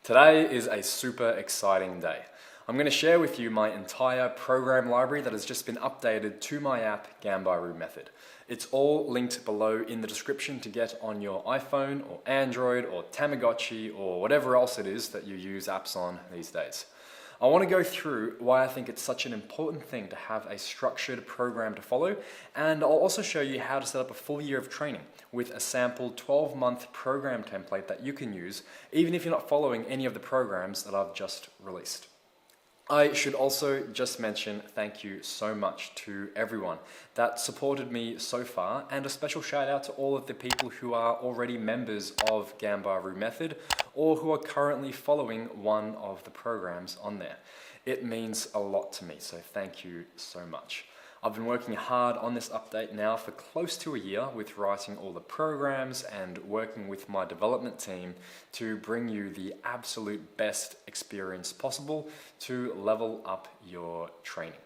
Today is a super exciting day. I'm going to share with you my entire program library that has just been updated to my app, Ganbaru Method. It's all linked below in the description to get on your iPhone or Android or Tamagotchi or whatever else it is that you use apps on these days. I want to go through why I think it's such an important thing to have a structured program to follow, and I'll also show you how to set up a full year of training with a sample 12-month program template that you can use even if you're not following any of the programs that I've just released. I should also just mention thank you so much to everyone that supported me so far, and a special shout out to all of the people who are already members of Ganbaru Method or who are currently following one of the programs on there. It means a lot to me, so thank you so much. I've been working hard on this update now for close to a year with writing all the programs and working with my development team to bring you the absolute best experience possible to level up your training.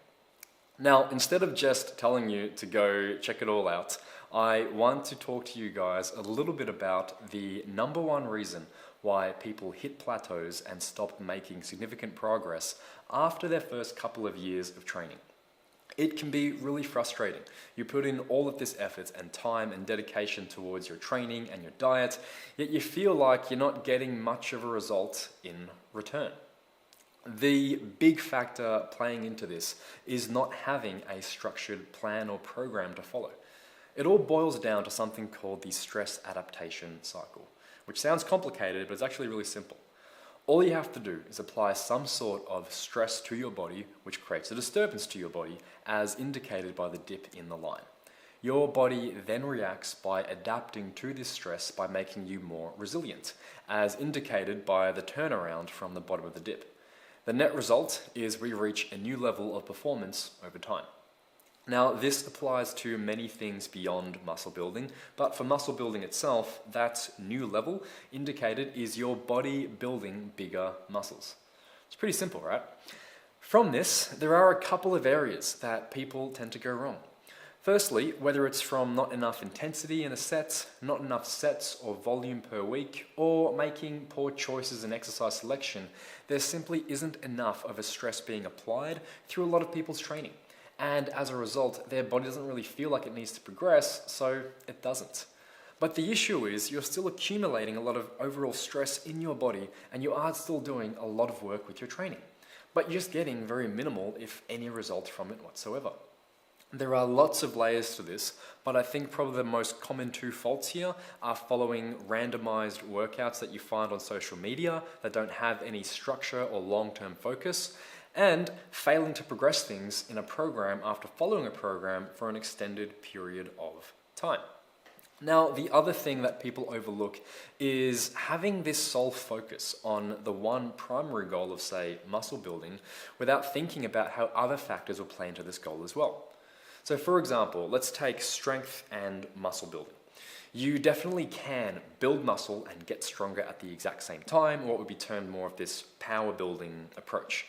Now, instead of just telling you to go check it all out, I want to talk to you guys a little bit about the number one reason why people hit plateaus and stop making significant progress after their first couple of years of training. It can be really frustrating. You put in all of this effort and time and dedication towards your training and your diet, yet you feel like you're not getting much of a result in return. The big factor playing into this is not having a structured plan or program to follow. It all boils down to something called the Stress Adaptation Cycle, which sounds complicated, but it's actually really simple. All you have to do is apply some sort of stress to your body, which creates a disturbance to your body, as indicated by the dip in the line. Your body then reacts by adapting to this stress by making you more resilient, as indicated by the turnaround from the bottom of the dip. The net result is we reach a new level of performance over time. Now, this applies to many things beyond muscle building, but for muscle building itself, that new level indicated is your body building bigger muscles. It's pretty simple, right? From this, there are a couple of areas that people tend to go wrong. Firstly, whether it's from not enough intensity in a set, not enough sets or volume per week, or making poor choices in exercise selection, there simply isn't enough of a stress being applied through a lot of people's training. And as a result, their body doesn't really feel like it needs to progress, so it doesn't. But the issue is you're still accumulating a lot of overall stress in your body, and you are still doing a lot of work with your training. But you're just getting very minimal, if any, result from it whatsoever. There are lots of layers to this, but I think probably the most common two faults here are following randomized workouts that you find on social media that don't have any structure or long-term focus, and failing to progress things in a program after following a program for an extended period of time. Now, the other thing that people overlook is having this sole focus on the one primary goal of, say, muscle building without thinking about how other factors will play into this goal as well. So, for example, let's take strength and muscle building. You definitely can build muscle and get stronger at the exact same time, or what would be termed more of this power building approach.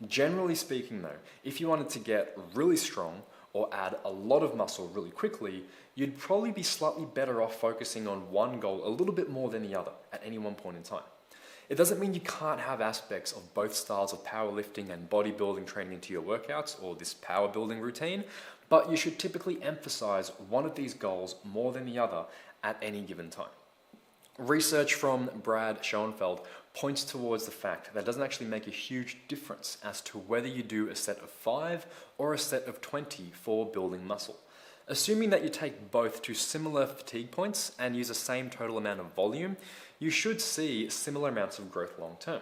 Generally speaking though, if you wanted to get really strong or add a lot of muscle really quickly, you'd probably be slightly better off focusing on one goal a little bit more than the other at any one point in time. It doesn't mean you can't have aspects of both styles of powerlifting and bodybuilding training into your workouts or this power building routine, but you should typically emphasize one of these goals more than the other at any given time. Research from Brad Schoenfeld points towards the fact that it doesn't actually make a huge difference as to whether you do a set of 5 or a set of 20 for building muscle. Assuming that you take both to similar fatigue points and use the same total amount of volume, you should see similar amounts of growth long term.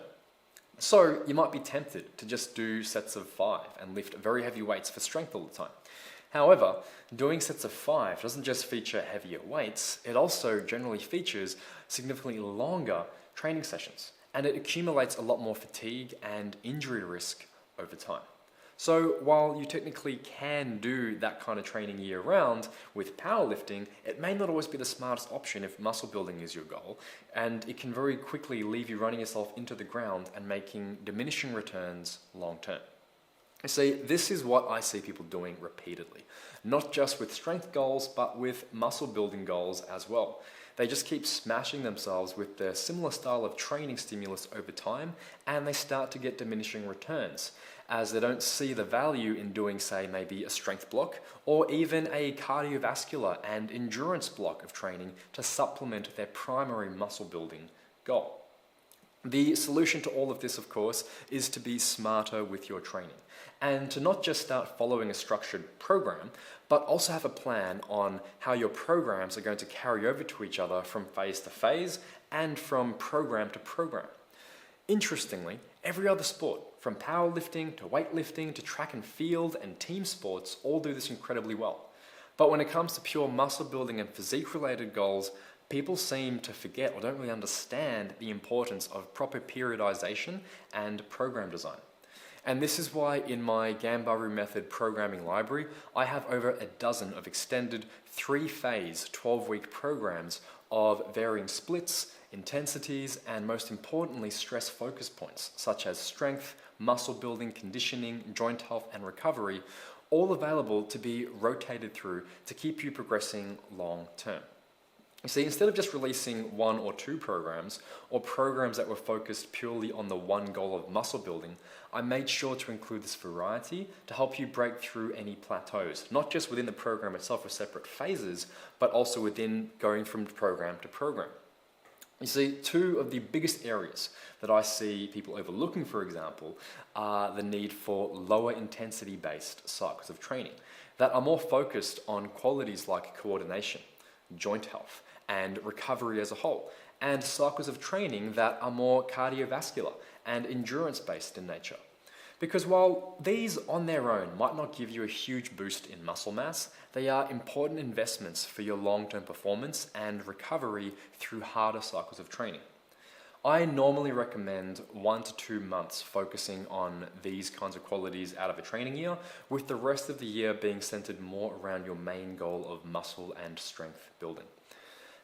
So you might be tempted to just do sets of 5 and lift very heavy weights for strength all the time. However, doing sets of 5 doesn't just feature heavier weights, it also generally features significantly longer training sessions, and it accumulates a lot more fatigue and injury risk over time. So while you technically can do that kind of training year round with powerlifting, it may not always be the smartest option if muscle building is your goal, and it can very quickly leave you running yourself into the ground and making diminishing returns long term. See, this is what I see people doing repeatedly, not just with strength goals, but with muscle building goals as well. They just keep smashing themselves with their similar style of training stimulus over time, and they start to get diminishing returns, as they don't see the value in doing, say, maybe a strength block, or even a cardiovascular and endurance block of training to supplement their primary muscle building goal. The solution to all of this, of course, is to be smarter with your training, and to not just start following a structured program, but also have a plan on how your programs are going to carry over to each other from phase to phase and from program to program. Interestingly, every other sport, from powerlifting to weightlifting to track and field and team sports, all do this incredibly well. But when it comes to pure muscle building and physique-related goals, people seem to forget or don't really understand the importance of proper periodization and program design. And this is why in my Ganbaru Method programming library, I have over a dozen of extended 3-phase, 12-week programs of varying splits, intensities, and most importantly, stress focus points, such as strength, muscle building, conditioning, joint health, and recovery, all available to be rotated through to keep you progressing long term. You see, instead of just releasing 1 or 2 programs, or programs that were focused purely on the one goal of muscle building, I made sure to include this variety to help you break through any plateaus, not just within the program itself with separate phases, but also within going from program to program. You see, 2 of the biggest areas that I see people overlooking, for example, are the need for lower intensity-based cycles of training that are more focused on qualities like coordination, joint health, and recovery as a whole, and cycles of training that are more cardiovascular and endurance-based in nature. Because while these on their own might not give you a huge boost in muscle mass, they are important investments for your long-term performance and recovery through harder cycles of training. I normally recommend 1 to 2 months focusing on these kinds of qualities out of a training year, with the rest of the year being centered more around your main goal of muscle and strength building.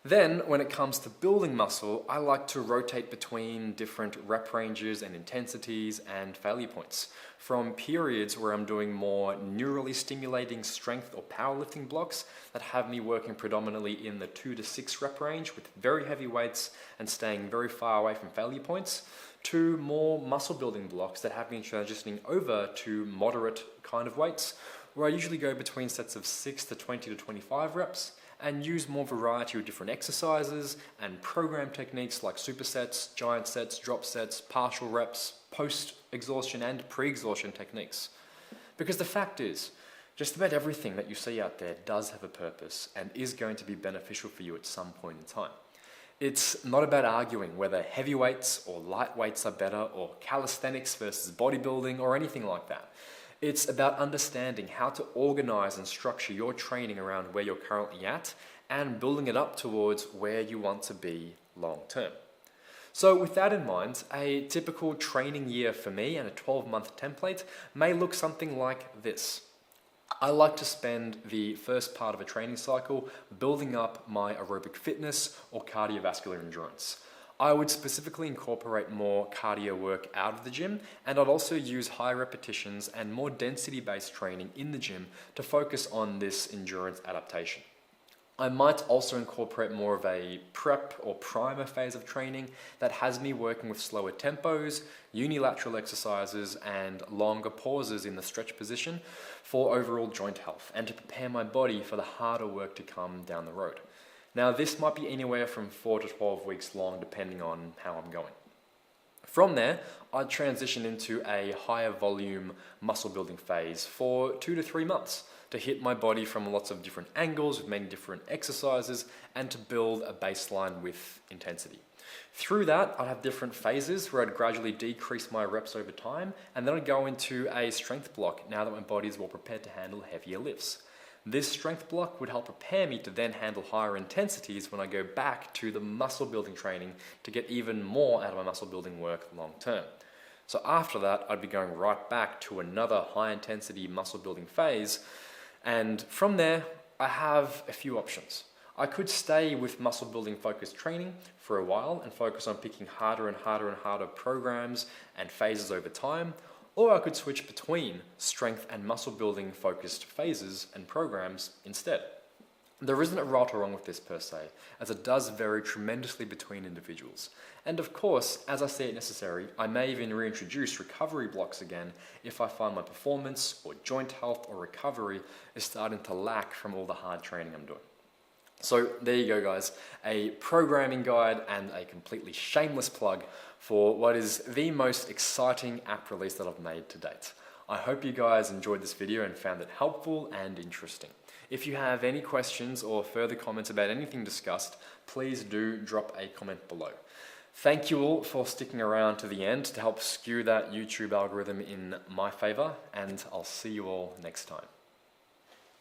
Then, when it comes to building muscle, I like to rotate between different rep ranges and intensities and failure points, from periods where I'm doing more neurally stimulating strength or powerlifting blocks that have me working predominantly in the 2 to 6 rep range with very heavy weights and staying very far away from failure points, to more muscle building blocks that have me transitioning over to moderate kind of weights, where I usually go between sets of 6 to 20 to 25 reps, and use more variety of different exercises and program techniques like supersets, giant sets, drop sets, partial reps, post-exhaustion and pre-exhaustion techniques. Because the fact is, just about everything that you see out there does have a purpose and is going to be beneficial for you at some point in time. It's not about arguing whether heavy weights or light weights are better, or calisthenics versus bodybuilding, or anything like that. It's about understanding how to organize and structure your training around where you're currently at and building it up towards where you want to be long term. So with that in mind, a typical training year for me and a 12-month template may look something like this. I like to spend the first part of a training cycle building up my aerobic fitness or cardiovascular endurance. I would specifically incorporate more cardio work out of the gym, and I'd also use high repetitions and more density-based training in the gym to focus on this endurance adaptation. I might also incorporate more of a prep or primer phase of training that has me working with slower tempos, unilateral exercises, and longer pauses in the stretch position for overall joint health and to prepare my body for the harder work to come down the road. Now, this might be anywhere from 4 to 12 weeks long, depending on how I'm going. From there, I'd transition into a higher volume muscle building phase for 2 to 3 months to hit my body from lots of different angles with many different exercises and to build a baseline with intensity. Through that, I'd have different phases where I'd gradually decrease my reps over time, and then I'd go into a strength block now that my body is well prepared to handle heavier lifts. This strength block would help prepare me to then handle higher intensities when I go back to the muscle building training to get even more out of my muscle building work long term. So after that, I'd be going right back to another high intensity muscle building phase. And from there, I have a few options. I could stay with muscle building focused training for a while and focus on picking harder and harder and harder programs and phases over time. Or I could switch between strength and muscle building focused phases and programs instead. There isn't a right or wrong with this per se, as it does vary tremendously between individuals. And of course, as I see it necessary, I may even reintroduce recovery blocks again if I find my performance or joint health or recovery is starting to lack from all the hard training I'm doing. So there you go, guys, a programming guide and a completely shameless plug for what is the most exciting app release that I've made to date. I hope you guys enjoyed this video and found it helpful and interesting. If you have any questions or further comments about anything discussed, please do drop a comment below. Thank you all for sticking around to the end to help skew that YouTube algorithm in my favor, and I'll see you all next time.